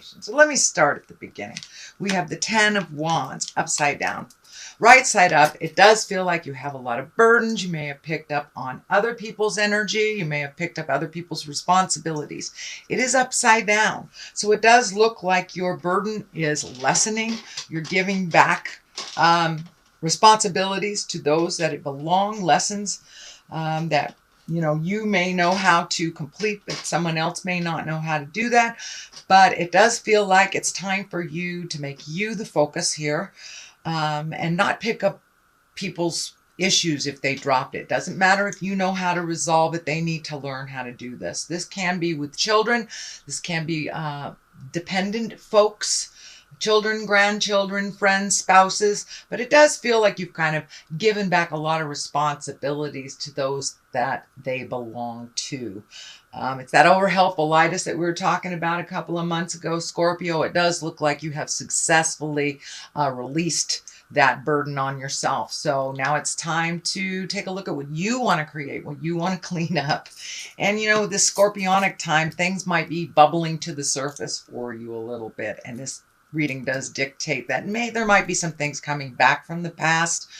divination. So let me start at the beginning. We have the 10 of Wands upside down. Right side up, it does feel like you have a lot of burdens. You may have picked up on other people's energy. You may have picked up other people's responsibilities. It is upside down. So it does look like your burden is lessening. You're giving back responsibilities to those that it belong, lessons that you may know how to complete, but someone else may not know how to do that. But it does feel like it's time for you to make you the focus here. And not pick up people's issues if they dropped it. Doesn't matter if you know how to resolve it. They need to learn how to do this. This can be with children. This can be dependent folks, children, grandchildren, friends, spouses. But it does feel like you've kind of given back a lot of responsibilities to those that they belong to. It's that overhelpful-itis that we were talking about a couple of months ago, Scorpio. It does look like you have successfully released that burden on yourself. So now it's time to take a look at what you want to create, what you want to clean up. And this Scorpionic time, things might be bubbling to the surface for you a little bit. And this reading does dictate that there might be some things coming back from the past,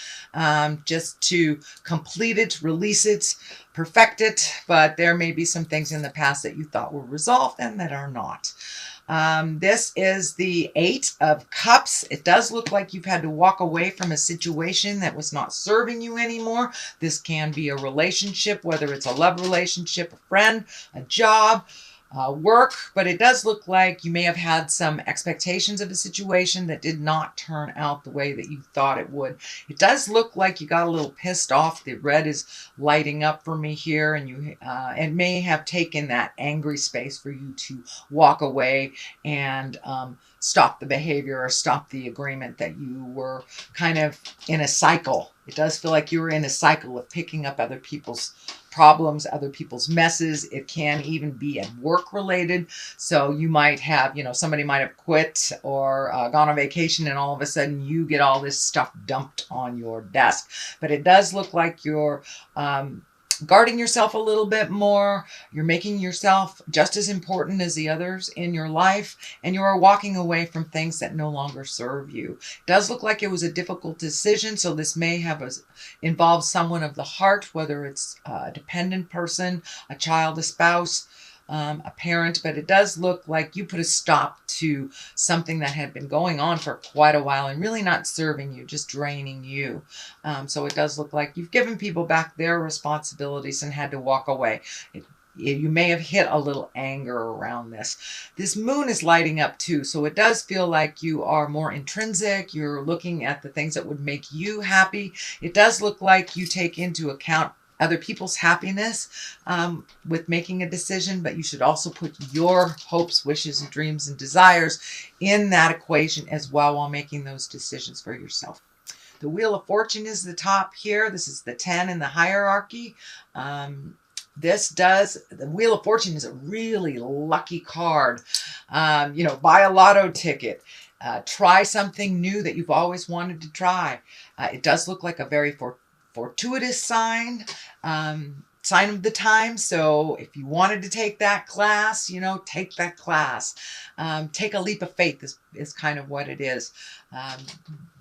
just to complete it, release it, perfect it. But there may be some things in the past that you thought were resolved and that are not. This is the 8 of Cups. It does look like you've had to walk away from a situation that was not serving you anymore. This can be a relationship, whether it's a love relationship, a friend, a job, work, but it does look like you may have had some expectations of a situation that did not turn out the way that you thought it would. It does look like you got a little pissed off. The red is lighting up for me here, and it may have taken that angry space for you to walk away and stop the behavior or stop the agreement that you were kind of in a cycle. It does feel like you were in a cycle of picking up other people's problems, other people's messes. It can even be at work related. So you might have, somebody might have quit or gone on vacation, and all of a sudden you get all this stuff dumped on your desk. But it does look like you're guarding yourself a little bit more. You're making yourself just as important as the others in your life, and you are walking away from things that no longer serve you. It does look like it was a difficult decision, so this may have involved someone of the heart, whether it's a dependent person, a child, a spouse, a parent, but it does look like you put a stop to something that had been going on for quite a while and really not serving you, just draining you. So it does look like you've given people back their responsibilities and had to walk away. You may have hit a little anger around this. This moon is lighting up too, so it does feel like you are more intrinsic. You're looking at the things that would make you happy. It does look like you take into account other people's happiness with making a decision, but you should also put your hopes, wishes, and dreams and desires in that equation as well while making those decisions for yourself. The Wheel of Fortune is the top here. This is the 10 in the hierarchy. The Wheel of Fortune is a really lucky card. Buy a lotto ticket. Try something new that you've always wanted to try. It does look like a very fortuitous sign of the time. So if you wanted to take that class, take that class. Take a leap of faith is kind of what it is.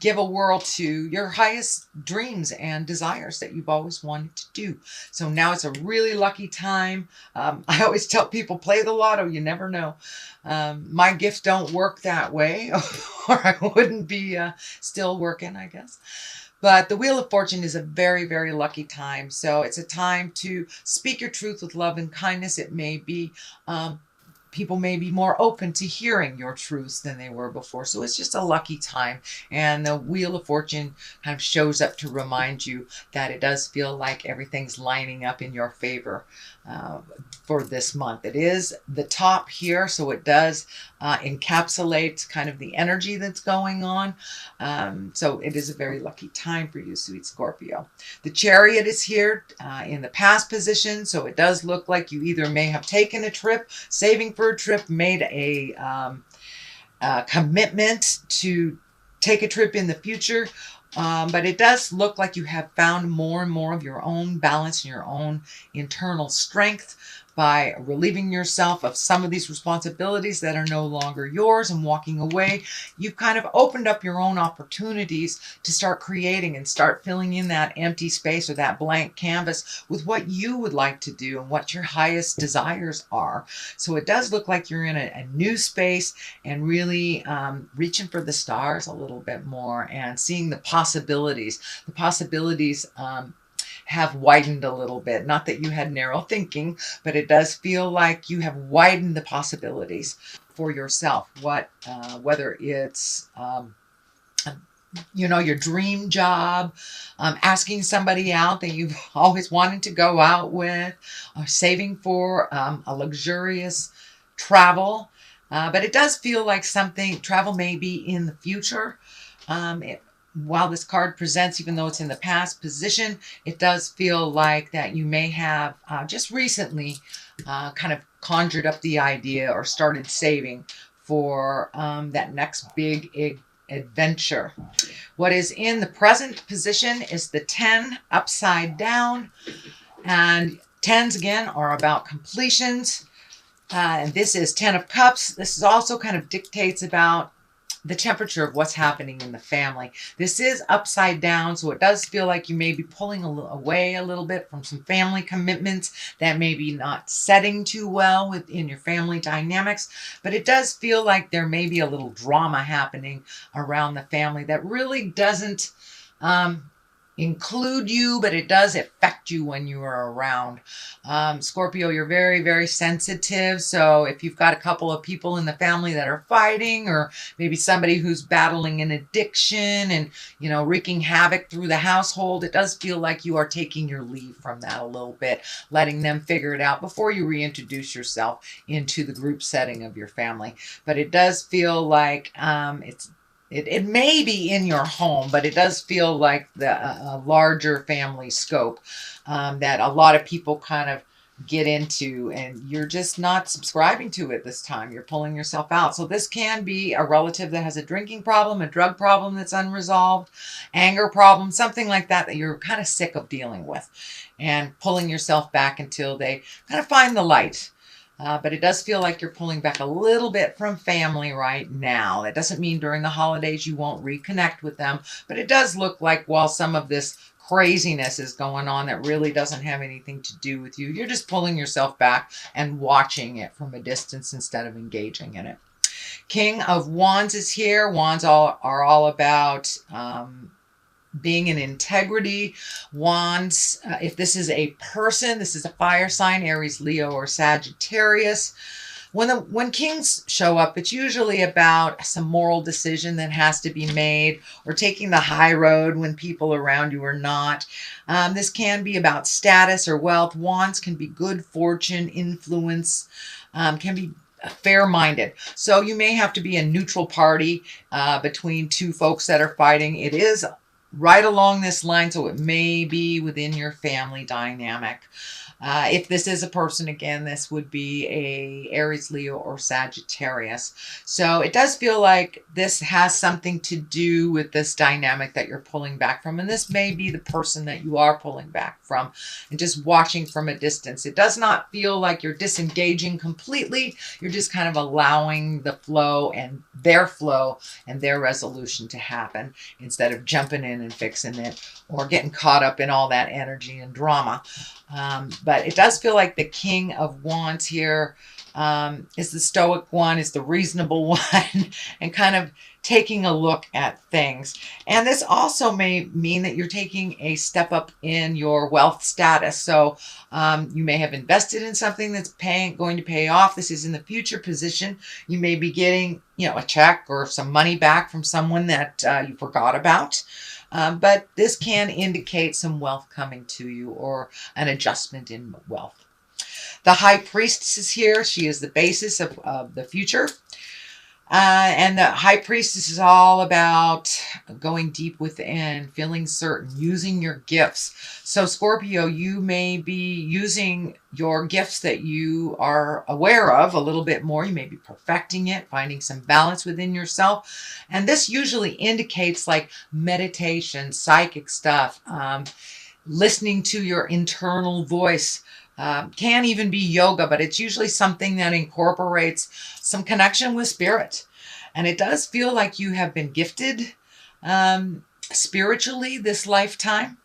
Give a whirl to your highest dreams and desires that you've always wanted to do. So now it's a really lucky time. I always tell people, play the lotto. You never know. My gifts don't work that way, or I wouldn't be still working, I guess. But the Wheel of Fortune is a very, very lucky time. So it's a time to speak your truth with love and kindness. It may be, people may be more open to hearing your truths than they were before. So it's just a lucky time. And the Wheel of Fortune kind of shows up to remind you that it does feel like everything's lining up in your favor for this month. It is the top here, so it does encapsulate kind of the energy that's going on. So it is a very lucky time for you, sweet Scorpio. The Chariot is here in the past position, so it does look like you either may have taken a trip, saving for a trip, made a commitment to take a trip in the future. But it does look like you have found more and more of your own balance and your own internal strength. by relieving yourself of some of these responsibilities that are no longer yours and walking away. You've kind of opened up your own opportunities to start creating and start filling in that empty space or that blank canvas with what you would like to do and what your highest desires are. So it does look like you're in a new space and really reaching for the stars a little bit more and seeing the possibilities. The possibilities have widened a little bit. Not that you had narrow thinking, but it does feel like you have widened the possibilities for yourself. Whether it's your dream job, asking somebody out that you've always wanted to go out with, or saving for a luxurious travel. But it does feel like travel may be in the future. While this card presents, even though it's in the past position, it does feel like that you may have just recently kind of conjured up the idea or started saving for that next big adventure. What is in the present position is the 10 upside down. And 10s again are about completions. And this is 10 of Cups. This is also kind of dictates about the temperature of what's happening in the family. This is upside down, so it does feel like you may be pulling away a little bit from some family commitments that may be not setting too well within your family dynamics, but it does feel like there may be a little drama happening around the family that really doesn't include you, but it does affect you when you are around. Scorpio, you're very, very sensitive. So if you've got a couple of people in the family that are fighting, or maybe somebody who's battling an addiction and, wreaking havoc through the household, it does feel like you are taking your leave from that a little bit, letting them figure it out before you reintroduce yourself into the group setting of your family. But it does feel like it may be in your home, but it does feel like a larger family scope that a lot of people kind of get into, and you're just not subscribing to it this time. You're pulling yourself out. So this can be a relative that has a drinking problem, a drug problem that's unresolved, anger problem, something like that you're kind of sick of dealing with, and pulling yourself back until they kind of find the light. But it does feel like you're pulling back a little bit from family right now. That doesn't mean during the holidays you won't reconnect with them, but it does look like while some of this craziness is going on that really doesn't have anything to do with you, you're just pulling yourself back and watching it from a distance instead of engaging in it. King of Wands is here. Wands are all about being in integrity. Wands, if this is a person, this is a fire sign, Aries, Leo, or Sagittarius. When kings show up, it's usually about some moral decision that has to be made, or taking the high road when people around you are not. This can be about status or wealth. Wands can be good fortune, influence, can be fair-minded. So you may have to be a neutral party between two folks that are fighting. It is right along this line, so it may be within your family dynamic. If this is a person, again, this would be a Aries, Leo, or Sagittarius. So it does feel like this has something to do with this dynamic that you're pulling back from. And this may be the person that you are pulling back from and just watching from a distance. It does not feel like you're disengaging completely. You're just kind of allowing the flow and their resolution to happen instead of jumping in and fixing it or getting caught up in all that energy and drama. But it does feel like the King of Wands here is the stoic one, is the reasonable one, and kind of taking a look at things. And this also may mean that you're taking a step up in your wealth status. So you may have invested in something that's going to pay off. This is in the future position. You may be getting, a check or some money back from someone that you forgot about. But this can indicate some wealth coming to you or an adjustment in wealth. The High Priestess is here. She is the basis of the future. And the High Priestess is all about going deep within, feeling certain, using your gifts. So Scorpio, you may be using your gifts that you are aware of a little bit more. You may be perfecting it, finding some balance within yourself. And this usually indicates like meditation, psychic stuff, listening to your internal voice, Can even be yoga, but it's usually something that incorporates some connection with spirit. And it does feel like you have been gifted spiritually this lifetime.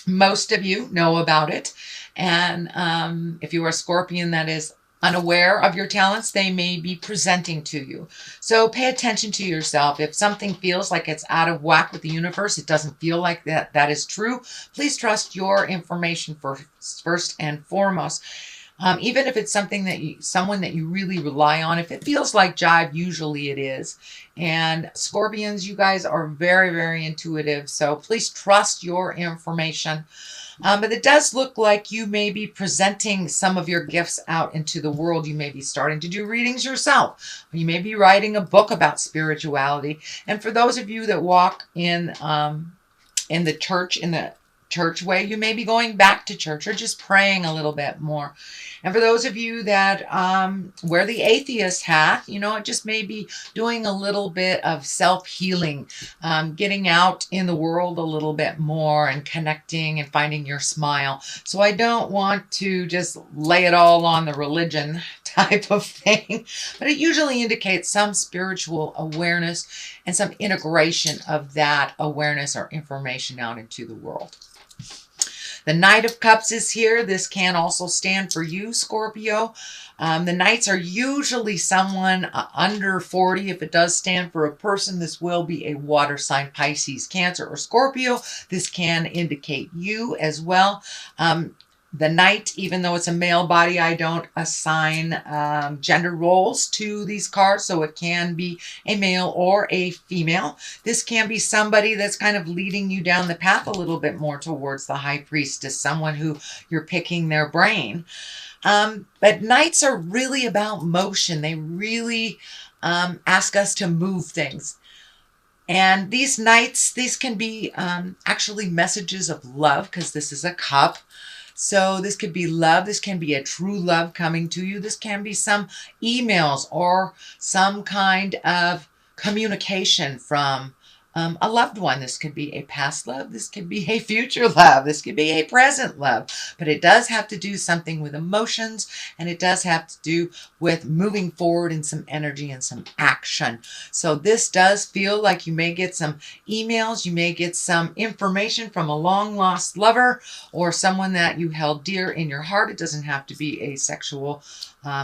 Most of you know about it. And if you are a Scorpion that is unaware of your talents, they may be presenting to you. So pay attention to yourself. If something feels like it's out of whack with the universe, it doesn't feel like that is true. Please trust your information first and foremost. Even if it's something that someone that you really rely on, if it feels like jive, usually it is. And Scorpions, you guys are very, very intuitive. So please trust your information. But it does look like you may be presenting some of your gifts out into the world. You may be starting to do readings yourself. You may be writing a book about spirituality. And for those of you that walk in the church way, you may be going back to church or just praying a little bit more. And for those of you that wear the atheist hat, it just may be doing a little bit of self-healing, getting out in the world a little bit more and connecting and finding your smile. So I don't want to just lay it all on the religion type of thing, but it usually indicates some spiritual awareness and some integration of that awareness or information out into the world. The Knight of Cups is here. This can also stand for you, Scorpio. The Knights are usually someone under 40. If it does stand for a person, this will be a water sign, Pisces, Cancer, or Scorpio. This can indicate you as well. The Knight, even though it's a male body, I don't assign gender roles to these cards, so it can be a male or a female. This can be somebody that's kind of leading you down the path a little bit more towards the High Priestess, someone who you're picking their brain. But Knights are really about motion. They really ask us to move things. And these Knights, these can be actually messages of love, because this is a cup. So this could be love. This can be a true love coming to you. This can be some emails or some kind of communication from a loved one. This could be a past love. This could be a future love. This could be a present love. But it does have to do something with emotions, and it does have to do with moving forward in some energy and some action. So this does feel like you may get some emails. You may get some information from a long lost lover or someone that you held dear in your heart. It doesn't have to be a sexual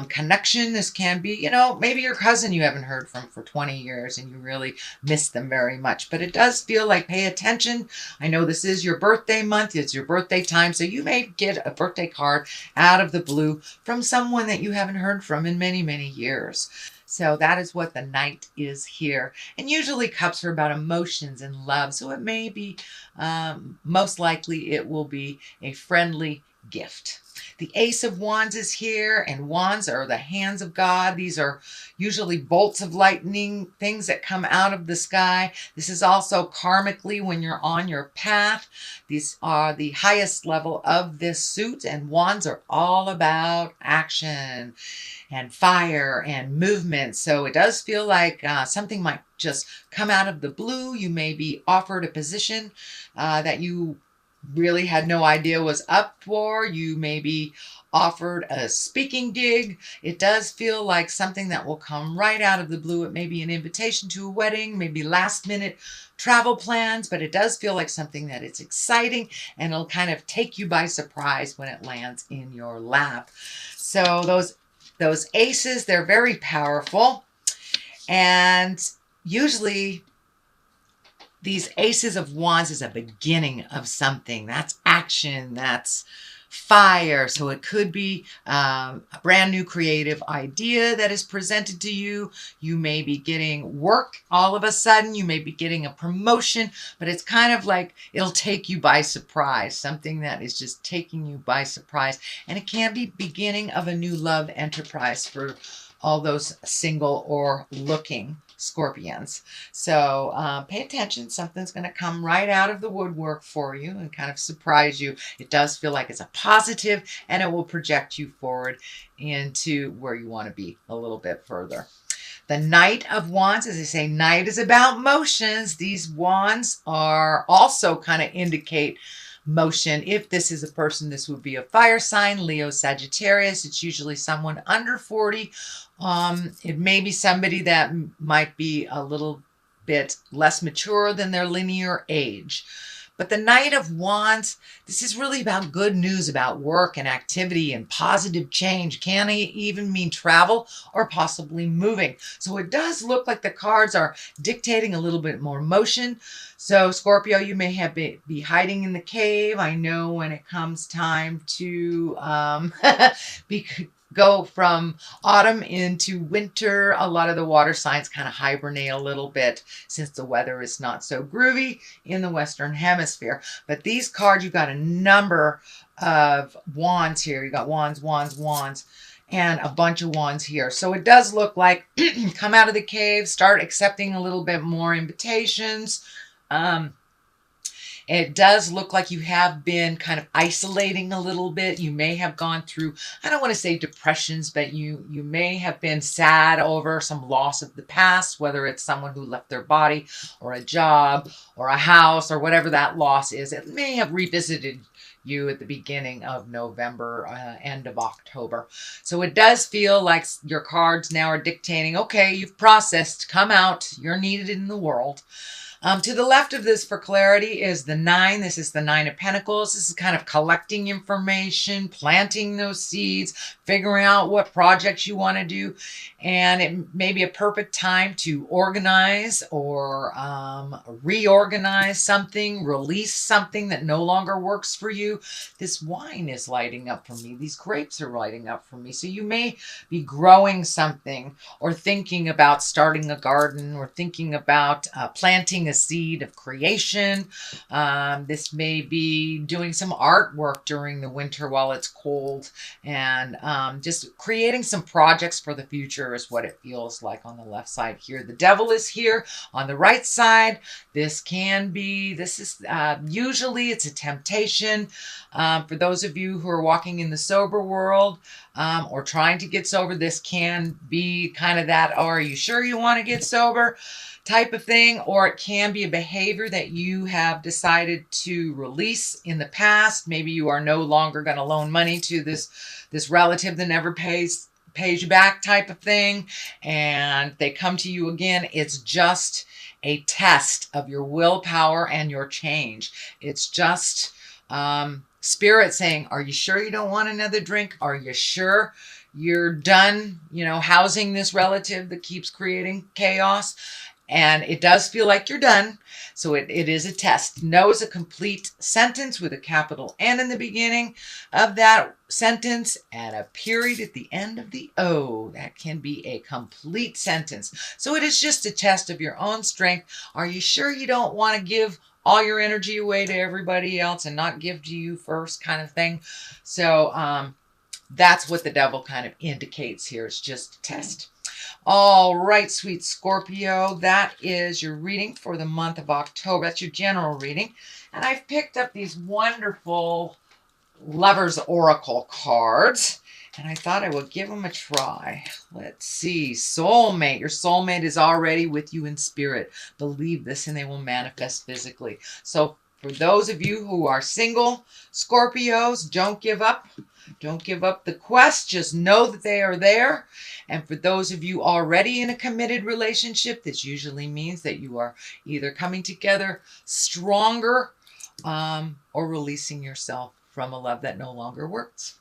connection. This can be, maybe your cousin you haven't heard from for 20 years and you really miss them very much. But it does feel like pay attention. I know this is your birthday month. It's your birthday time. So you may get a birthday card out of the blue from someone that you haven't heard from in many, many years. So that is what the Knight is here. And usually cups are about emotions and love. So it may be, most likely it will be a friendly gift. The Ace of Wands is here, and wands are the hands of God. These are usually bolts of lightning, things that come out of the sky. This is also karmically when you're on your path. These are the highest level of this suit, and wands are all about action and fire and movement. So it does feel like something might just come out of the blue. You may be offered a position that you really had no idea was up for. You may be offered a speaking gig. It does feel like something that will come right out of the blue. It may be an invitation to a wedding, maybe last minute travel plans, but it does feel like something that it's exciting and it'll kind of take you by surprise when it lands in your lap. So those aces, they're very powerful, and usually these aces of wands is a beginning of something. That's action. That's fire. So it could be a brand new creative idea that is presented to you. You may be getting work all of a sudden. You may be getting a promotion, but it's kind of like it'll take you by surprise. Something that is just taking you by surprise. And it can be beginning of a new love enterprise for all those single or looking Scorpions. So pay attention. Something's going to come right out of the woodwork for you and kind of surprise you. It does feel like it's a positive, and it will project you forward into where you want to be a little bit further. The Knight of Wands, as I say, Knight is about motions. These wands are also kind of indicate motion. If this is a person, this would be a fire sign, Leo, Sagittarius. It's usually someone under 40. It may be somebody that might be a little bit less mature than their linear age. But the Knight of Wands, this is really about good news about work and activity and positive change. Can even mean travel or possibly moving. So it does look like the cards are dictating a little bit more motion. So Scorpio, you may have be hiding in the cave. I know when it comes time to go from autumn into winter, a lot of the water signs kind of hibernate a little bit since the weather is not so groovy in the Western Hemisphere. But these cards, you've got a number of wands here. You got wands, wands, wands, and a bunch of wands here. So it does look like come out of the cave, start accepting a little bit more invitations. It does look like you have been kind of isolating a little bit. You may have gone through, I don't want to say depressions, but you may have been sad over some loss of the past, whether it's someone who left their body or a job or a house or whatever that loss is. It may have revisited you at the beginning of November, end of October. So it does feel like your cards now are dictating, okay, you've processed, come out, you're needed in the world. To the left of this for clarity is the 9. This is the 9 of Pentacles. This is kind of collecting information, planting those seeds, figuring out what projects you want to do. And it may be a perfect time to organize or reorganize something, release something that no longer works for you. This wine is lighting up for me. These grapes are lighting up for me. So you may be growing something or thinking about starting a garden or thinking about planting a seed of creation. This may be doing some artwork during the winter while it's cold and just creating some projects for the future is what it feels like on the left side here. The Devil is here on the right side. This is usually it's a temptation. For those of you who are walking in the sober world or trying to get sober, this can be kind of that, oh, are you sure you want to get sober type of thing, or it can be a behavior that you have decided to release in the past. Maybe you are no longer going to loan money to this relative that never pays you back type of thing, and they come to you again. It's just a test of your willpower and your change. It's just Spirit saying, are you sure you don't want another drink? Are you sure you're done, housing this relative that keeps creating chaos? And it does feel like you're done. So it is a test. No is a complete sentence with a capital N in the beginning of that sentence and a period at the end of the O. That can be a complete sentence. So it is just a test of your own strength. Are you sure you don't want to give all your energy away to everybody else and not give to you first kind of thing? So that's what the Devil kind of indicates here. It's just a test. All right, sweet Scorpio, that is your reading for the month of October. That's your general reading. And I've picked up these wonderful Lover's Oracle cards, and I thought I would give them a try. Let's see. Soulmate. Your soulmate is already with you in spirit. Believe this and they will manifest physically. So for those of you who are single Scorpios, don't give up. Don't give up the quest. Just know that they are there. And for those of you already in a committed relationship, this usually means that you are either coming together stronger or releasing yourself from a love that no longer works.